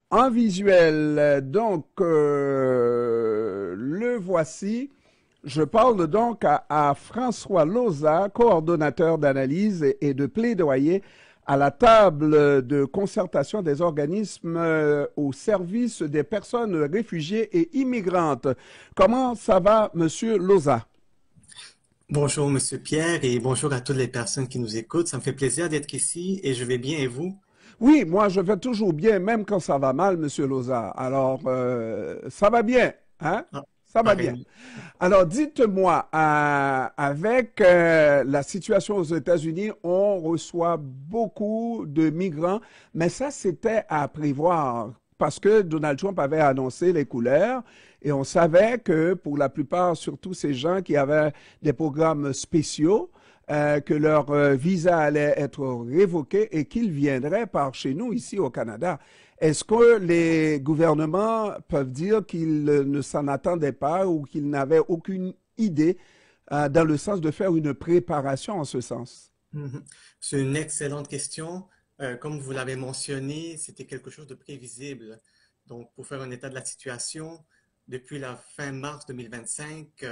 En visuel, le voici. Je parle donc à François Loza, coordonnateur d'analyse et de plaidoyer à la table de concertation des organismes au service des personnes réfugiées et immigrantes. Comment ça va, Monsieur Loza? Bonjour, Monsieur Pierre, et bonjour à toutes les personnes qui nous écoutent. Ça me fait plaisir d'être ici et je vais bien et vous? Oui, moi je vais toujours bien, même quand ça va mal, Monsieur Loza. Alors, ça va bien, hein? Ah, Ça va bien. pareil. Alors, dites-moi, avec la situation aux États-Unis, on reçoit beaucoup de migrants, mais ça, c'était à prévoir parce que Donald Trump avait annoncé les couleurs et on savait que pour la plupart, surtout ces gens qui avaient des programmes spéciaux, que leur visa allait être révoqué et qu'ils viendraient par chez nous ici au Canada. Est-ce que les gouvernements peuvent dire qu'ils ne s'en attendaient pas ou qu'ils n'avaient aucune idée dans le sens de faire une préparation en ce sens? Mhm. C'est une excellente question. Comme vous l'avez mentionné, c'était quelque chose de prévisible. Donc, pour faire un état de la situation, depuis la fin mars 2025,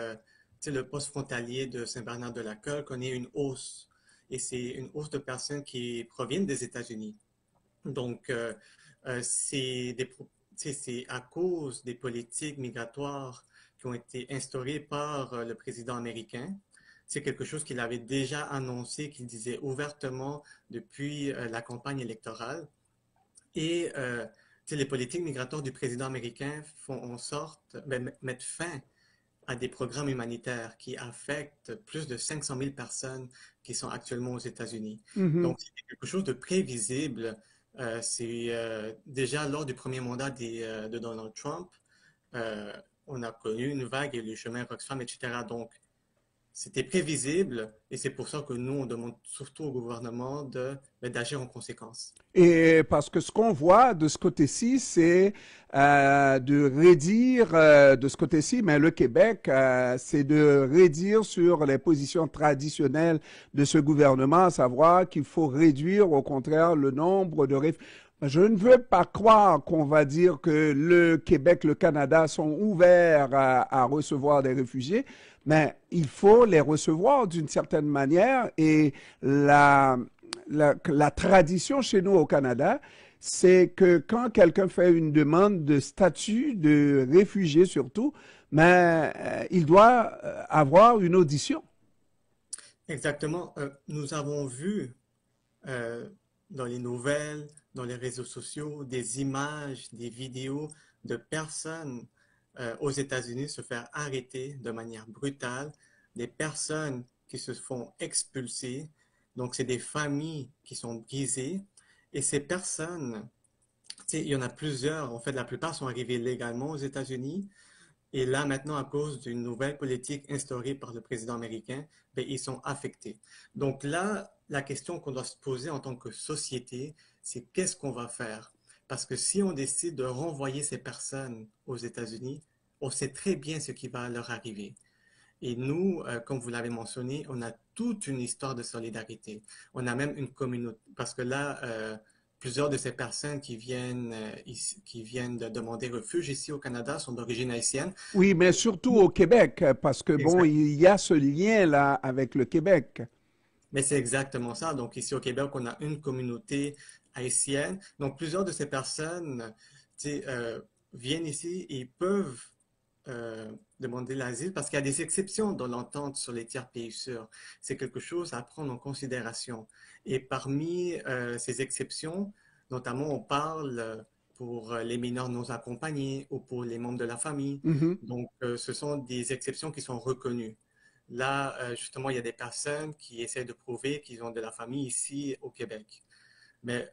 le poste frontalier de Saint-Bernard-de-la-Colle connaît une hausse. Et c'est une hausse de personnes qui proviennent des États-Unis. Donc, c'est à cause des politiques migratoires qui ont été instaurées par le président américain. C'est quelque chose qu'il avait déjà annoncé, qu'il disait ouvertement depuis la campagne électorale. Et les politiques migratoires du président américain font en sorte, mettre fin à des programmes humanitaires qui affectent plus de 500 000 personnes qui sont actuellement aux États-Unis. Mhm. Donc, c'est quelque chose de prévisible. C'est déjà lors du premier mandat de Donald Trump, euh, on a connu une vague et le chemin Roxfam, etc. Donc, c'était prévisible et c'est pour ça que nous, on demande surtout au gouvernement d'agir en conséquence. Et parce que ce qu'on voit de ce côté-ci, c'est de rédire de ce côté-ci, mais le Québec, c'est de rédire sur les positions traditionnelles de ce gouvernement, à savoir qu'il faut réduire au contraire le nombre de réfugiés. Je ne veux pas croire qu'on va dire que le Québec, le Canada sont ouverts à recevoir des réfugiés, mais il faut les recevoir d'une certaine manière et la tradition chez nous au Canada, c'est que quand quelqu'un fait une demande de statut de réfugié surtout, mais il doit avoir une audition. Exactement. Nous avons vu euh, dans les nouvelles, dans les réseaux sociaux, des images, des vidéos de personnes aux États-Unis se faire arrêter de manière brutale, des personnes qui se font expulser. Donc, c'est des familles qui sont brisées. Et ces personnes, il y en a plusieurs, en fait, la plupart sont arrivés légalement aux États-Unis. Et là, maintenant, à cause d'une nouvelle politique instaurée par le président américain, ben, ils sont affectés. Donc là, la question qu'on doit se poser en tant que société, c'est qu'est-ce qu'on va faire? Parce que si on décide de renvoyer ces personnes aux États-Unis, on sait très bien ce qui va leur arriver. Et nous, comme vous l'avez mentionné, on a toute une histoire de solidarité. On a même une communauté, parce que là, plusieurs de ces personnes qui viennent de demander refuge ici au Canada sont d'origine haïtienne. Oui, mais surtout au Québec, parce que bon, Exact. il y a ce lien-là avec le Québec. Mais c'est exactement ça. Donc ici au Québec, on a une communauté haïtienne. Donc plusieurs de ces personnes, tu sais, viennent ici et peuvent demander l'asile parce qu'il y a des exceptions dans l'entente sur les tiers pays sûrs. C'est quelque chose à prendre en considération. Et parmi ces exceptions, notamment, on parle pour les mineurs non accompagnés ou pour les membres de la famille. Mhm. Donc, ce sont des exceptions qui sont reconnues. Là, justement, il y a des personnes qui essaient de prouver qu'ils ont de la famille ici au Québec. Mais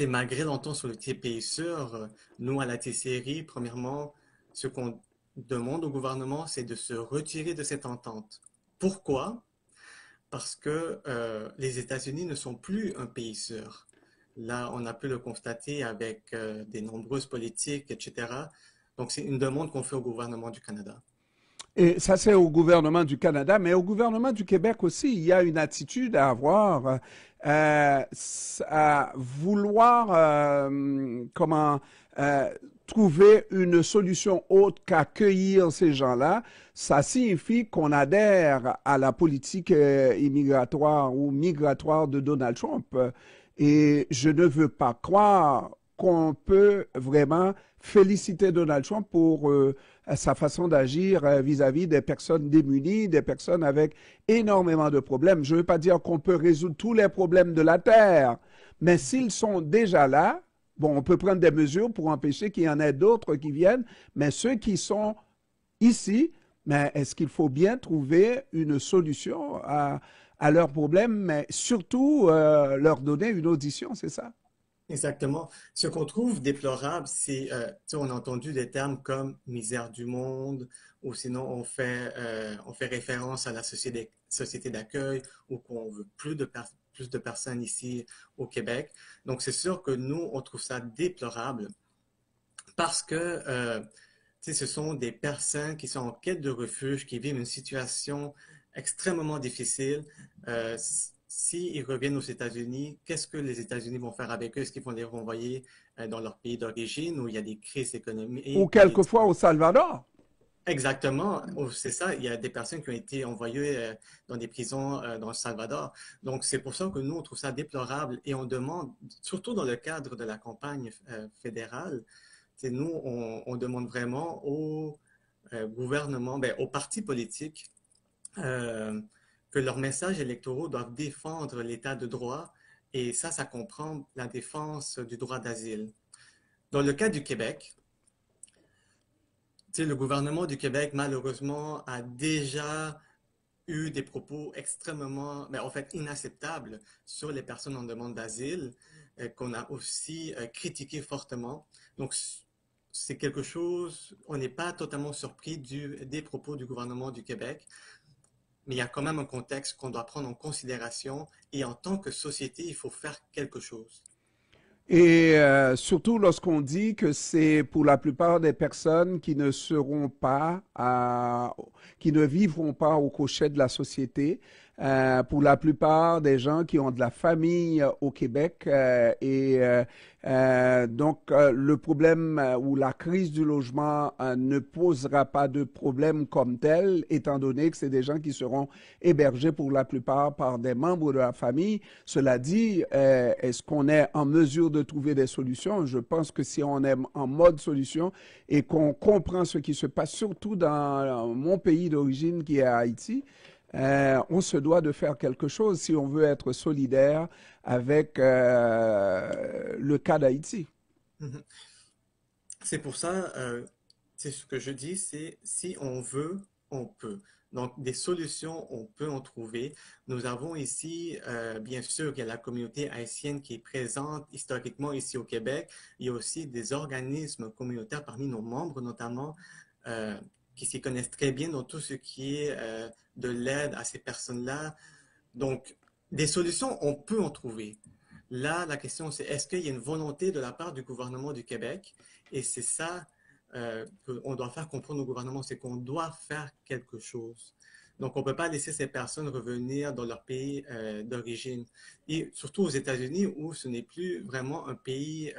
malgré l'entente sur le TPI sûr, nous, à la TCRI, premièrement, ce qu'on demande au gouvernement, c'est de se retirer de cette entente. Pourquoi? Parce que les États-Unis ne sont plus un pays sûr. Là, on a pu le constater avec des nombreuses politiques, etc. Donc, c'est une demande qu'on fait au gouvernement du Canada. Et ça, c'est au gouvernement du Canada, mais au gouvernement du Québec aussi, il y a une attitude à avoir, à vouloir, comment, euh, trouver une solution autre qu'accueillir ces gens-là. Ça signifie qu'on adhère à la politique immigratoire ou migratoire de Donald Trump. Et je ne veux pas croire qu'on peut vraiment féliciter Donald Trump pour sa façon d'agir vis-à-vis des personnes démunies, des personnes avec énormément de problèmes. Je ne veux pas dire qu'on peut résoudre tous les problèmes de la Terre, mais s'ils sont déjà là, bon, on peut prendre des mesures pour empêcher qu'il y en ait d'autres qui viennent, mais ceux qui sont ici, mais est-ce qu'il faut bien trouver une solution à leurs problèmes, mais surtout leur donner une audition, c'est ça? Exactement. Ce qu'on trouve déplorable, c'est, tu sais, on a entendu des termes comme misère du monde, ou sinon on fait référence à la société d'accueil, ou qu'on veut plus de personnes ici au Québec. Donc c'est sûr que nous, on trouve ça déplorable parce que, tu sais, ce sont des personnes qui sont en quête de refuge, qui vivent une situation extrêmement difficile. S'ils reviennent aux États-Unis, qu'est-ce que les États-Unis vont faire avec eux? Est-ce qu'ils vont les renvoyer dans leur pays d'origine où il y a des crises Ou économiques, il y a des... quelquefois au Salvador. Exactement, oh, c'est ça. Il y a des personnes qui ont été envoyées dans des prisons dans le Salvador. Donc, c'est pour ça que nous, on trouve ça déplorable et on demande, surtout dans le cadre de la campagne fédérale, c'est nous, on demande vraiment au gouvernement, ben, aux partis politiques, euh, que leurs messages électoraux doivent défendre l'état de droit et ça comprend la défense du droit d'asile. Dans le cas du Québec, tu sais, le gouvernement du Québec, malheureusement, a déjà eu des propos extrêmement, mais en fait inacceptables sur les personnes en demande d'asile, qu'on a aussi critiqué fortement. Donc, c'est quelque chose, on n'est pas totalement surpris des propos du gouvernement du Québec, mais il y a quand même un contexte qu'on doit prendre en considération et en tant que société, il faut faire quelque chose. Et surtout lorsqu'on dit que c'est pour la plupart des personnes qui ne seront pas, qui ne vivront pas au crochet de la société, pour la plupart des gens qui ont de la famille au Québec. Donc, le problème ou la crise du logement ne posera pas de problème comme tel, étant donné que c'est des gens qui seront hébergés pour la plupart par des membres de la famille. Cela dit, est-ce qu'on est en mesure de trouver des solutions? Je pense que si on est en mode solution et qu'on comprend ce qui se passe, surtout dans mon pays d'origine qui est Haïti, on se doit de faire quelque chose si on veut être solidaire avec le cas d'Haïti. Mhm. C'est pour ça, c'est ce que je dis, c'est si on veut, on peut. Donc, des solutions, on peut en trouver. Nous avons ici, bien sûr, il y a la communauté haïtienne qui est présente historiquement ici au Québec. Il y a aussi des organismes communautaires parmi nos membres, notamment, euh, qui s'y connaissent très bien dans tout ce qui est de l'aide à ces personnes-là. Donc, des solutions, on peut en trouver. Là, la question, c'est est-ce qu'il y a une volonté de la part du gouvernement du Québec? Et c'est ça qu'on doit faire comprendre au gouvernement, c'est qu'on doit faire quelque chose. Donc, on ne peut pas laisser ces personnes revenir dans leur pays d'origine. Et surtout aux États-Unis, où ce n'est plus vraiment un pays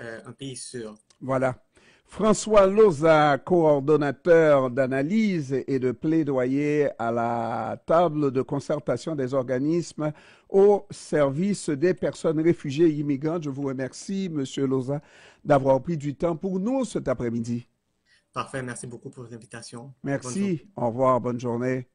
sûr. Voilà. François Loza, coordonnateur d'analyse et de plaidoyer à la table de concertation des organismes au service des personnes réfugiées et immigrantes. Je vous remercie, Monsieur Loza, d'avoir pris du temps pour nous cet après-midi. Parfait, merci beaucoup pour l'invitation. Bonne journée. Merci. Au revoir. Bonne journée.